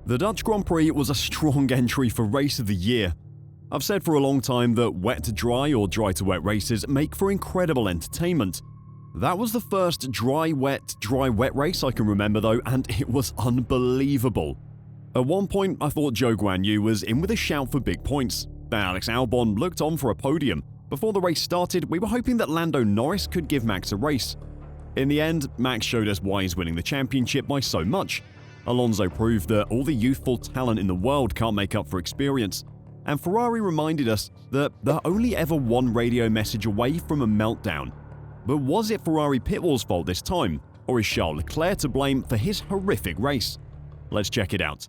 The Dutch Grand Prix was a strong entry for Race of the Year. I've said for a long time that wet to dry or dry to wet races make for incredible entertainment. That was the first dry wet race I can remember though, and it was unbelievable. At one point I thought Zhou Gunayu was in with a shout for big points. Alex Albon looked on for a podium. Before the race started, we were hoping that Lando Norris could give Max a race. In the end, Max showed us why he's winning the championship by so much. Alonso proved that all the youthful talent in the world can't make up for experience. And Ferrari reminded us that they're only ever one radio message away from a meltdown. But was it Ferrari pitwall's fault this time, or is Charles Leclerc to blame for his horrific race? Let's check it out.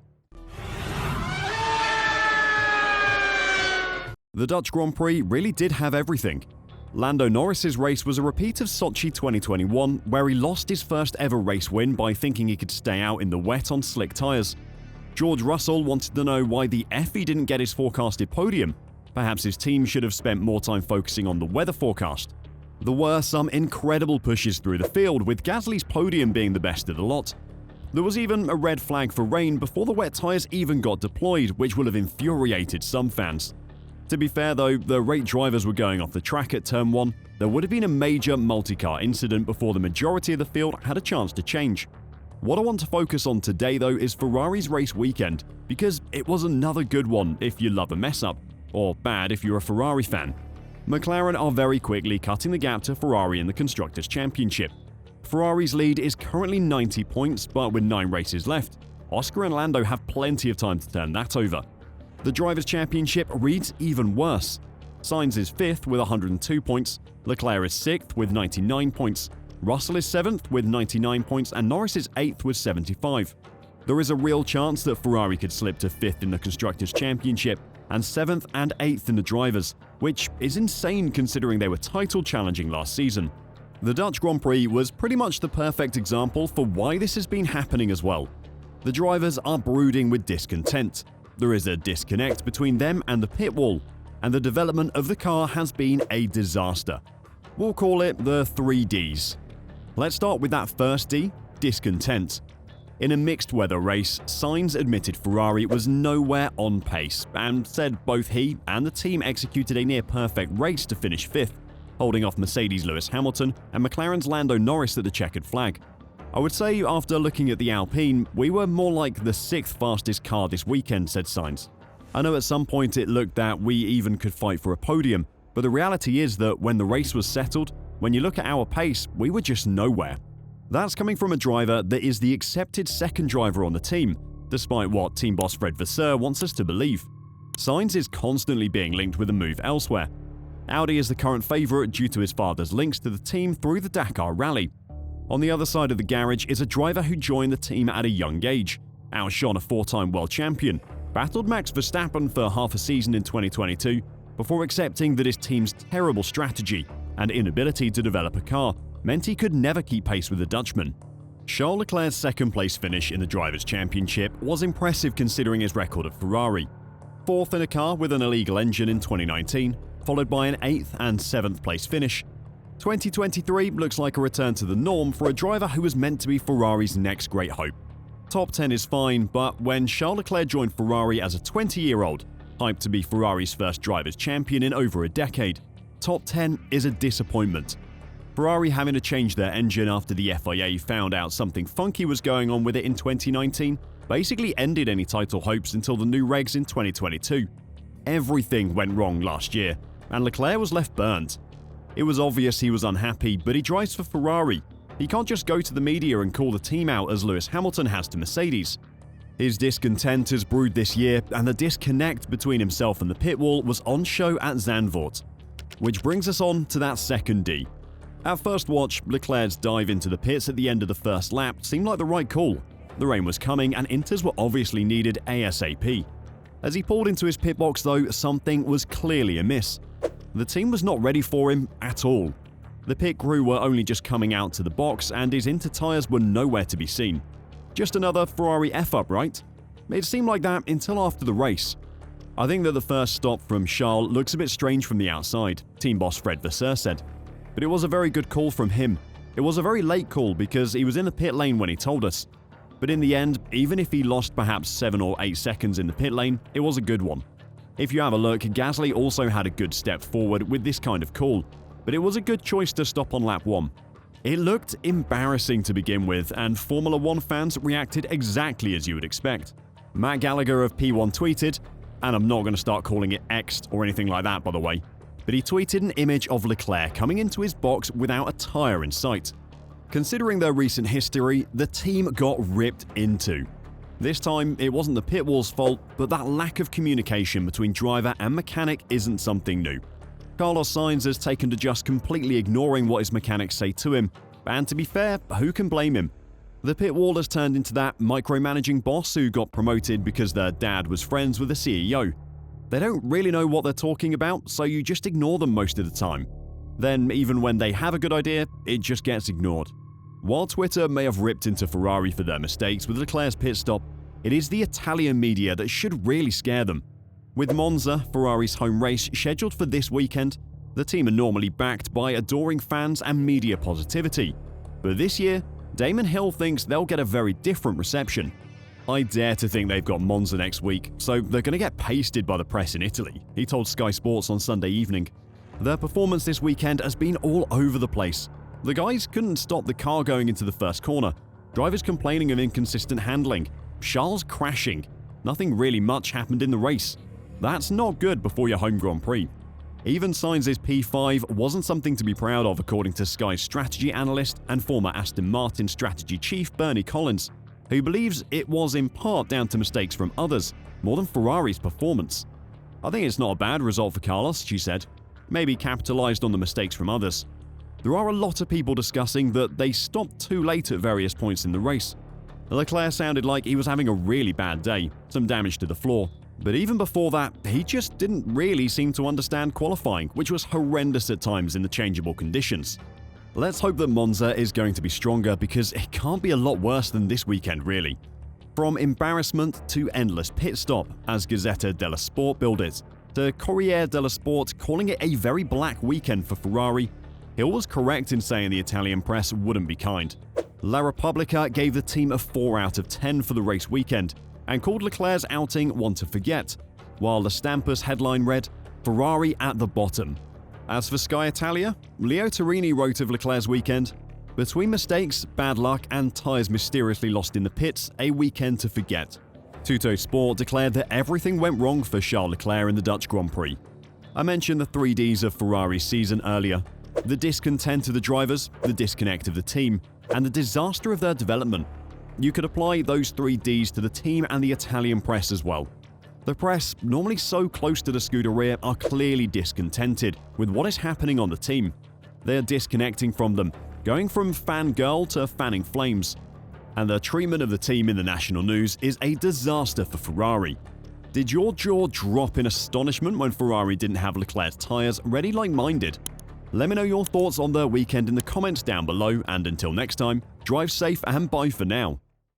The Dutch Grand Prix really did have everything. Lando Norris's race was a repeat of Sochi 2021, where he lost his first ever race win by thinking he could stay out in the wet on slick tyres. George Russell wanted to know why the F he didn't get his forecasted podium. Perhaps his team should have spent more time focusing on the weather forecast. There were some incredible pushes through the field, with Gasly's podium being the best of the lot. There was even a red flag for rain before the wet tyres even got deployed, which will have infuriated some fans. To be fair though, the rate drivers were going off the track at Turn 1, there would have been a major multi-car incident before the majority of the field had a chance to change. What I want to focus on today though is Ferrari's race weekend, because it was another good one if you love a mess-up, or bad if you're a Ferrari fan. McLaren are very quickly cutting the gap to Ferrari in the Constructors' Championship. Ferrari's lead is currently 90 points, but with 9 races left, Oscar and Lando have plenty of time to turn that over. The Drivers' Championship reads even worse. Sainz is 5th with 102 points, Leclerc is 6th with 99 points, Russell is 7th with 99 points, and Norris is 8th with 75. There is a real chance that Ferrari could slip to 5th in the Constructors' Championship and 7th and 8th in the Drivers', which is insane considering they were title challenging last season. The Dutch Grand Prix was pretty much the perfect example for why this has been happening as well. The drivers are brooding with discontent. There is a disconnect between them and the pit wall, and the development of the car has been a disaster. We'll call it the 3 Ds. Let's start with that first D, discontent. In a mixed weather race, Sainz admitted Ferrari was nowhere on pace and said both he and the team executed a near-perfect race to finish 5th, holding off Mercedes' Lewis Hamilton and McLaren's Lando Norris at the checkered flag. I would say after looking at the Alpine, we were more like the 6th fastest car this weekend, said Sainz. I know at some point it looked that we even could fight for a podium, but the reality is that when the race was settled, when you look at our pace, we were just nowhere. That's coming from a driver that is the accepted second driver on the team, despite what team boss Fred Vasseur wants us to believe. Sainz is constantly being linked with a move elsewhere. Audi is the current favourite due to his father's links to the team through the Dakar Rally. On the other side of the garage is a driver who joined the team at a young age, outshone a 4-time world champion, battled Max Verstappen for half a season in 2022 before accepting that his team's terrible strategy and inability to develop a car meant he could never keep pace with the Dutchman. Charles Leclerc's second-place finish in the Drivers' Championship was impressive considering his record at Ferrari. 4th in a car with an illegal engine in 2019, followed by an 8th and 7th place finish. 2023 looks like a return to the norm for a driver who was meant to be Ferrari's next great hope. Top 10 is fine, but when Charles Leclerc joined Ferrari as a 20-year-old, hyped to be Ferrari's first drivers' champion in over a decade, top 10 is a disappointment. Ferrari having to change their engine after the FIA found out something funky was going on with it in 2019 basically ended any title hopes until the new regs in 2022. Everything went wrong last year, and Leclerc was left burnt. It was obvious he was unhappy, but he drives for Ferrari. He can't just go to the media and call the team out as Lewis Hamilton has to Mercedes. His discontent has brewed this year, and the disconnect between himself and the pit wall was on show at Zandvoort. Which brings us on to that second D. At first watch, Leclerc's dive into the pits at the end of the first lap seemed like the right call. The rain was coming and inters were obviously needed ASAP. As he pulled into his pit box though, something was clearly amiss. The team was not ready for him at all. The pit crew were only just coming out to the box and his inter tyres were nowhere to be seen. Just another Ferrari F-up, right? It seemed like that until after the race. I think that the first stop from Charles looks a bit strange from the outside, team boss Fred Vasseur said. But it was a very good call from him. It was a very late call because he was in the pit lane when he told us. But in the end, even if he lost perhaps 7 or 8 seconds in the pit lane, it was a good one. If you have a look, Gasly also had a good step forward with this kind of call, but it was a good choice to stop on lap 1. It looked embarrassing to begin with, and Formula 1 fans reacted exactly as you would expect. Matt Gallagher of P1 tweeted, and I'm not going to start calling it X'd or anything like that by the way, but he tweeted an image of Leclerc coming into his box without a tyre in sight. Considering their recent history, the team got ripped into. This time, it wasn't the pit wall's fault, but that lack of communication between driver and mechanic isn't something new. Carlos Sainz has taken to just completely ignoring what his mechanics say to him, and to be fair, who can blame him? The pit wall has turned into that micromanaging boss who got promoted because their dad was friends with the CEO. They don't really know what they're talking about, so you just ignore them most of the time. Then, even when they have a good idea, it just gets ignored. While Twitter may have ripped into Ferrari for their mistakes with Leclerc's pit stop, it is the Italian media that should really scare them. With Monza, Ferrari's home race, scheduled for this weekend, the team are normally backed by adoring fans and media positivity. But this year, Damon Hill thinks they'll get a very different reception. I dare to think they've got Monza next week, so they're going to get pasted by the press in Italy, he told Sky Sports on Sunday evening. Their performance this weekend has been all over the place. The guys couldn't stop the car going into the first corner, drivers complaining of inconsistent handling, Charles crashing. Nothing really much happened in the race. That's not good before your home Grand Prix. Even Sainz's P5 wasn't something to be proud of, according to Sky's strategy analyst and former Aston Martin strategy chief Bernie Collins, who believes it was in part down to mistakes from others, more than Ferrari's performance. I think it's not a bad result for Carlos, she said. Maybe capitalized on the mistakes from others. There are a lot of people discussing that they stopped too late at various points in the race. Leclerc sounded like he was having a really bad day, some damage to the floor. But even before that, he just didn't really seem to understand qualifying, which was horrendous at times in the changeable conditions. Let's hope that Monza is going to be stronger, because it can't be a lot worse than this weekend really. From embarrassment to endless pit stop, as Gazzetta dello Sport billed it, to Corriere dello Sport calling it a very black weekend for Ferrari, Hill was correct in saying the Italian press wouldn't be kind. La Repubblica gave the team a 4 out of 10 for the race weekend, and called Leclerc's outing one to forget, while La Stampa's headline read, "Ferrari at the bottom." As for Sky Italia, Leo Torini wrote of Leclerc's weekend, "Between mistakes, bad luck, and tyres mysteriously lost in the pits, a weekend to forget." Tutto Sport declared that everything went wrong for Charles Leclerc in the Dutch Grand Prix. I mentioned the 3 Ds of Ferrari's season earlier: the discontent of the drivers, the disconnect of the team, and the disaster of their development. You could apply those 3 Ds to the team and the Italian press as well. The press, normally so close to the Scuderia, are clearly discontented with what is happening on the team. They are disconnecting from them, going from fangirl to fanning flames. And their treatment of the team in the national news is a disaster for Ferrari. Did your jaw drop in astonishment when Ferrari didn't have Leclerc's tyres ready like mine did? Let me know your thoughts on their weekend in the comments down below, and until next time, drive safe and bye for now.